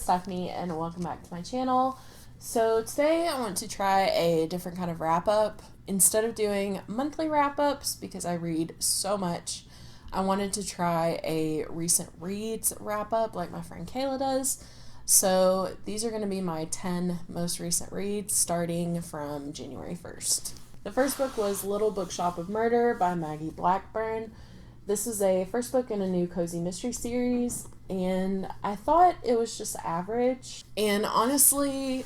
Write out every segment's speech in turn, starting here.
Stephanie, and welcome back to my channel. So today I want to try a different kind of wrap-up. Instead of doing monthly wrap-ups, because I read so much, I wanted to try a recent reads wrap-up like my friend Kayla does. So these are going to be my 10 most recent reads starting from January 1st. The first book was Little Bookshop of Murder by Maggie Blackburn. This is a first book in a new cozy mystery series, and I thought it was just average. And honestly,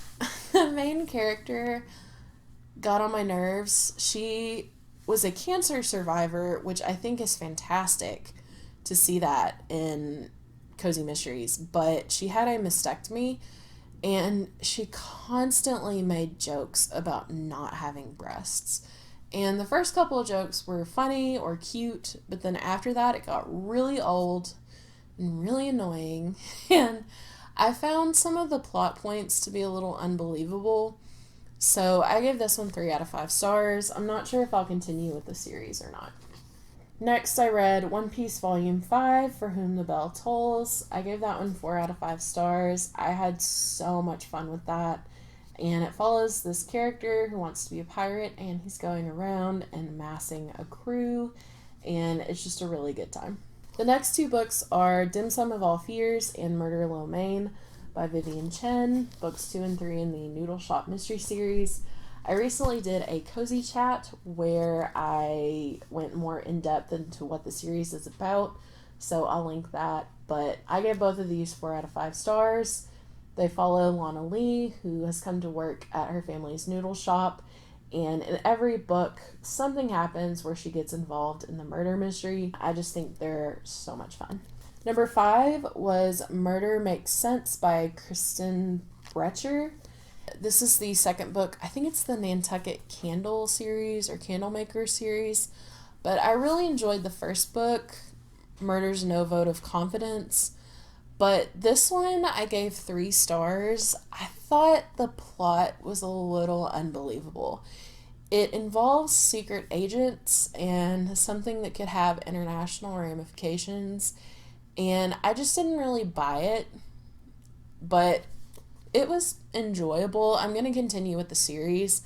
the main character got on my nerves. She was a cancer survivor, which I think is fantastic to see that in cozy mysteries, but she had a mastectomy, and she constantly made jokes about not having breasts. And the first couple of jokes were funny or cute, but then after that it got really old and really annoying. And I found some of the plot points to be a little unbelievable. So I gave this one 3 out of 5 stars. I'm not sure if I'll continue with the series or not. Next, I read One Piece Volume 5, For Whom the Bell Tolls. I gave that one 4 out of 5 stars. I had so much fun with that. And it follows this character who wants to be a pirate, and he's going around and amassing a crew, and it's just a really good time. The next 2 books are Dim Sum of All Fears and Murder Lo Mein by Vivian Chen, books 2 and 3 in the Noodle Shop Mystery Series. I recently did a cozy chat where I went more in depth into what the series is about, so I'll link that. But I gave both of these 4 out of 5 stars. They follow Lana Lee, who has come to work at her family's noodle shop, and in every book, something happens where she gets involved in the murder mystery. I just think they're so much fun. Number 5 was Murder Makes Sense by Kristen Brecher. This is the second book. I think it's the Nantucket Candle series or Candlemaker series, but I really enjoyed the first book, Murder's No Vote of Confidence. But this one I gave 3 stars. I thought the plot was a little unbelievable. It involves secret agents and something that could have international ramifications, and I just didn't really buy it, but it was enjoyable. I'm going to continue with the series.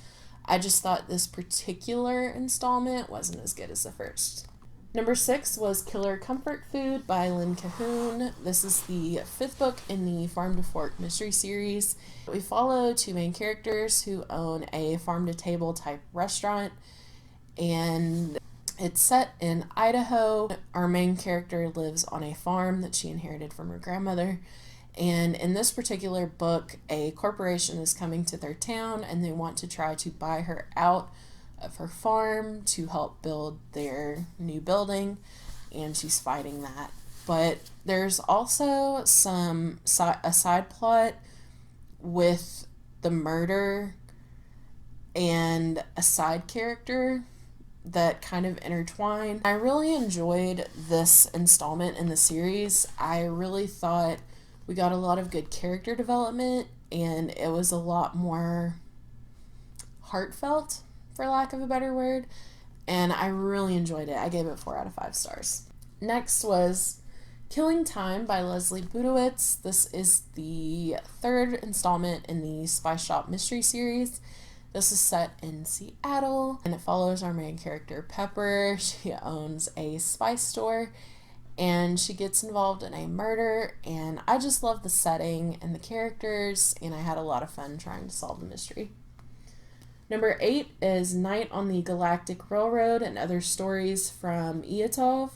I just thought this particular installment wasn't as good as the first. Number 6 was Killer Comfort Food by Lynn Cahoon. This is the 5th book in the Farm to Fork mystery series. We follow 2 main characters who own a farm-to-table type restaurant, and it's set in Idaho. Our main character lives on a farm that she inherited from her grandmother, and in this particular book, a corporation is coming to their town, and they want to try to buy her out of her farm to help build their new building, and she's fighting that. But there's also a side plot with the murder and a side character that kind of intertwine. I really enjoyed this installment in the series. I really thought we got a lot of good character development, and it was a lot more heartfelt, for lack of a better word, and I really enjoyed it. I gave it 4 out of 5 stars. Next was Killing Time by Leslie Budowitz. This is the 3rd installment in the Spy Shop mystery series. This is set in Seattle, and it follows our main character, Pepper. She owns a spice store, and she gets involved in a murder, and I just love the setting and the characters, and I had a lot of fun trying to solve the mystery. Number 8 is Night on the Galactic Railroad and Other Stories from Iatov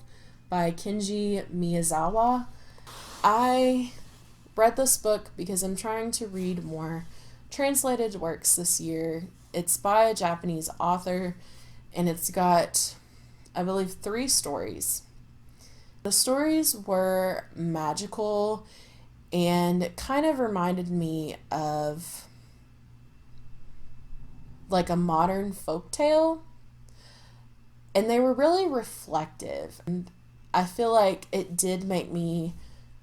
by Kenji Miyazawa. I read this book because I'm trying to read more translated works this year. It's by a Japanese author, and it's got, I believe, 3 stories. The stories were magical and it kind of reminded me of like a modern folktale, and they were really reflective, and I feel like it did make me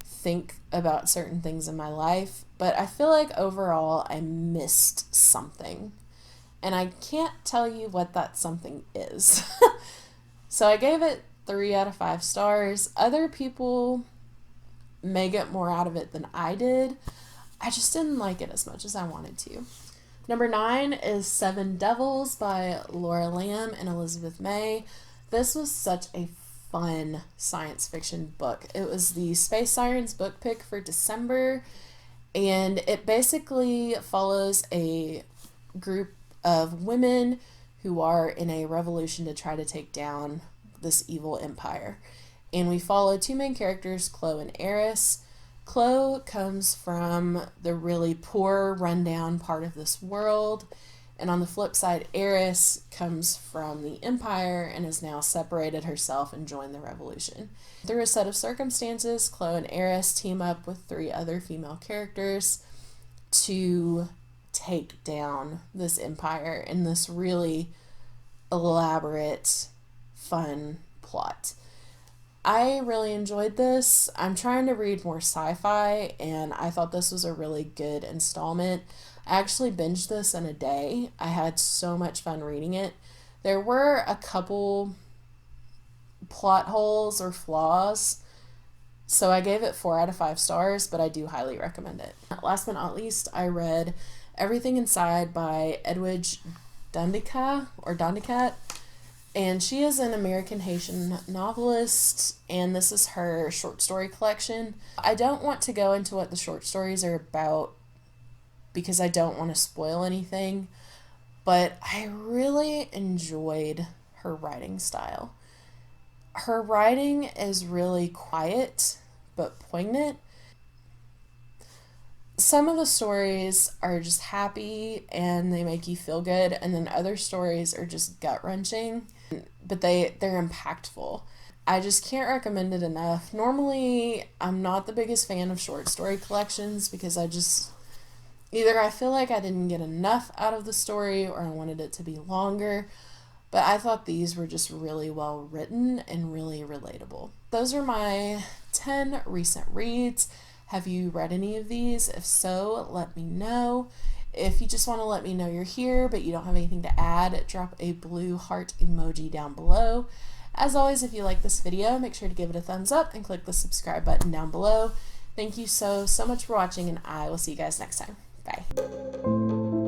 think about certain things in my life, but I feel like overall I missed something, and I can't tell you what that something is. So I gave it 3 out of 5 stars. Other people may get more out of it than I did. I just didn't like it as much as I wanted to. Number 9 is Seven Devils by Laura Lamb and Elizabeth May. This was such a fun science fiction book. It was the Space Sirens book pick for December, and it basically follows a group of women who are in a revolution to try to take down this evil empire. And we follow two main characters, Chloe and Eris. Chloe comes from the really poor, rundown part of this world. And on the flip side, Eris comes from the Empire and has now separated herself and joined the revolution. Through a set of circumstances, Chloe and Eris team up with 3 other female characters to take down this empire in this really elaborate, fun plot. I really enjoyed this. I'm trying to read more sci-fi, and I thought this was a really good installment. I actually binged this in a day. I had so much fun reading it. There were a couple plot holes or flaws, so I gave it 4 out of 5 stars, but I do highly recommend it. Last but not least, I read Everything Inside by Edwidge Dandicat. And she is an American Haitian novelist, and this is her short story collection. I don't want to go into what the short stories are about because I don't want to spoil anything, but I really enjoyed her writing style. Her writing is really quiet but poignant. Some of the stories are just happy and they make you feel good, and then other stories are just gut-wrenching, but they're impactful. I just can't recommend it enough. Normally, I'm not the biggest fan of short story collections because either I feel like I didn't get enough out of the story or I wanted it to be longer, but I thought these were just really well written and really relatable. Those are my 10 recent reads. Have you read any of these? If so, let me know. If you just want to let me know you're here but you don't have anything to add, drop a blue heart emoji down below. As always, if you like this video, make sure to give it a thumbs up and click the subscribe button down below. Thank you so much for watching, and I will see you guys next time. Bye.